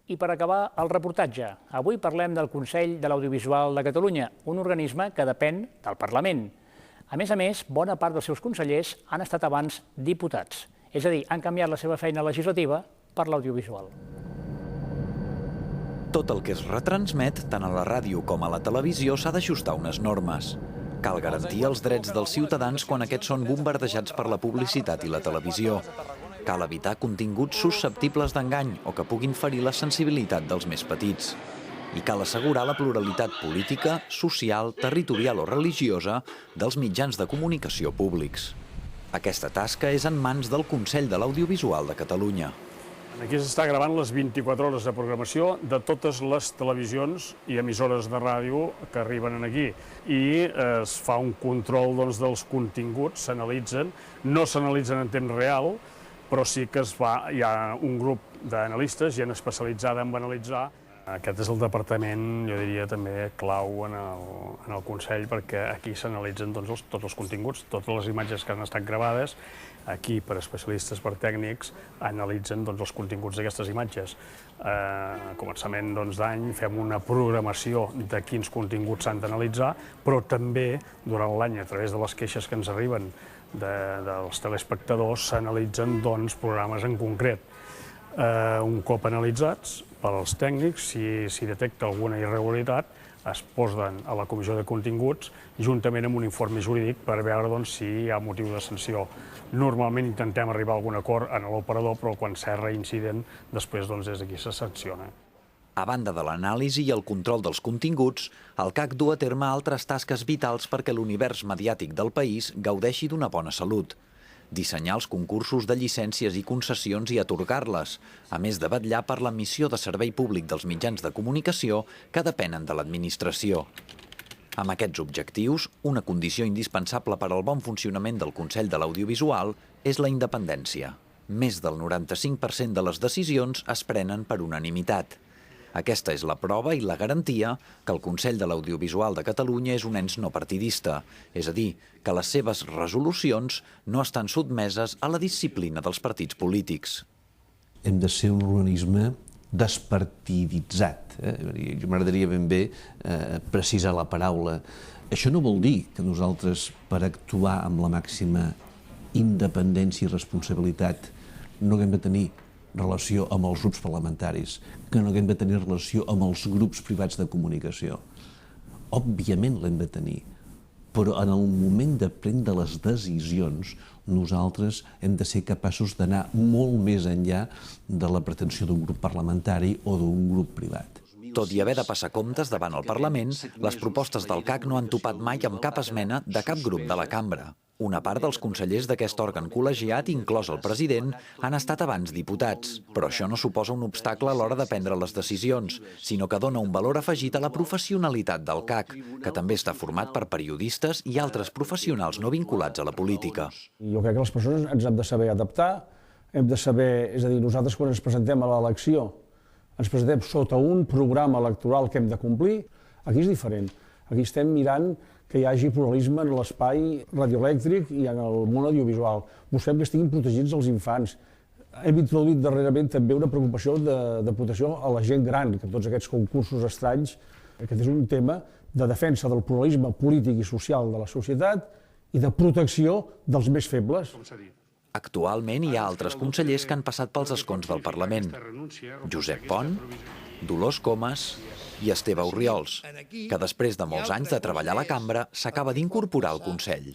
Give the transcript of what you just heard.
I per acabar, el reportatge. Avui parlem del Consell de l'Audiovisual de Catalunya, un organisme que depèn del Parlament. A més, bona part dels seus consellers han estat abans diputats, és a dir, han canviat la seva feina legislativa per l'audiovisual. Tot el que es retransmet, tant a la ràdio com a la televisió, s'ha d'ajustar a unes normes. Cal garantir els drets dels ciutadans quan aquests són bombardejats per la publicitat i la televisió. Cal evitar continguts susceptibles d'engany o que puguin ferir la sensibilitat dels més petits. I cal assegurar la pluralitat política, social, territorial o religiosa dels mitjans de comunicació públics. Aquesta tasca és en mans del Consell de l'Audiovisual de Catalunya. Aquí s'està gravant les 24 hores de programació de totes les televisions i emissores de ràdio que arriben aquí. I es fa un control dels continguts, s'analitzen, no s'analitzen en temps real, però sí que hi ha un grup d'analistes, gent especialitzada en analitzar. Aquest és el departament, jo diria, també clau en el Consell, perquè aquí s'analitzen tots els continguts, totes les imatges que han estat gravades. Aquí, per especialistes, per tècnics, analitzen els continguts d'aquestes imatges. A començament d'any fem una programació de quins continguts s'han d'analitzar, però també durant l'any, a través de les queixes que ens arriben dels telespectadors, s'analitzen programes en concret. Un cop analitzats pels tècnics, si detecta alguna irregularitat, es posen a la Comissió de Continguts juntament amb un informe jurídic per veure si hi ha motiu de sanció. Normalment intentem arribar a algun acord en l'operador, però quan s'és reincident, després des d'aquí se sanciona. A banda de l'anàlisi i el control dels continguts, el CAC du a terme altres tasques vitals perquè l'univers mediàtic del país gaudeixi d'una bona salut. Dissenyar els concursos de llicències i concessions i atorgar-les, a més de vetllar per la missió de servei públic dels mitjans de comunicació que depenen de l'administració. Amb aquests objectius, una condició indispensable per al bon funcionament del Consell de l'Audiovisual és la independència. Més del 95% de les decisions es prenen per unanimitat. Aquesta és la prova i la garantia que el Consell de l'Audiovisual de Catalunya és un ens no partidista, és a dir, que les seves resolucions no estan sotmeses a la disciplina dels partits polítics. Hem de ser un organisme despartiditzat. M'agradaria ben bé precisar la paraula. Això no vol dir que nosaltres, per actuar amb la màxima independència i responsabilitat, no haguem de tenir relació amb els grups parlamentaris, que no haguem de tenir relació amb els grups privats de comunicació. Òbviament l'hem de tenir, però en el moment de prendre les decisions nosaltres hem de ser capaços d'anar molt més enllà de la pretensió d'un grup parlamentari o d'un grup privat. Tot i haver de passar comptes davant el Parlament, les propostes del CAC no han topat mai amb cap esmena de cap grup de la cambra. Una part dels consellers d'aquest òrgan col·legiat, inclòs el president, han estat abans diputats, però això no suposa un obstacle a l'hora de prendre les decisions, sinó que dona un valor afegit a la professionalitat del CAC, que també està format per periodistes i altres professionals no vinculats a la política. Jo crec que les persones ens hem de saber adaptar, hem de saber, és a dir, nosaltres quan ens presentem a l'elecció, ens presentem sota un programa electoral que hem de complir. Aquí és diferent. Aquí estem mirant que hi hagi pluralisme en l'espai radioelèctric i en el món audiovisual. Busquem que estiguin protegits els infants. Hem introduït darrerament també una preocupació de protecció a la gent gran, que tots aquests concursos estranys. Aquest és un tema de defensa del pluralisme polític i social de la societat i de protecció dels més febles. Actualment hi ha altres consellers que han passat pels escons del Parlament. Josep Pont, Dolors Comas i Esteve Orriols, que després de molts anys de treballar a la cambra s'acaba d'incorporar al Consell.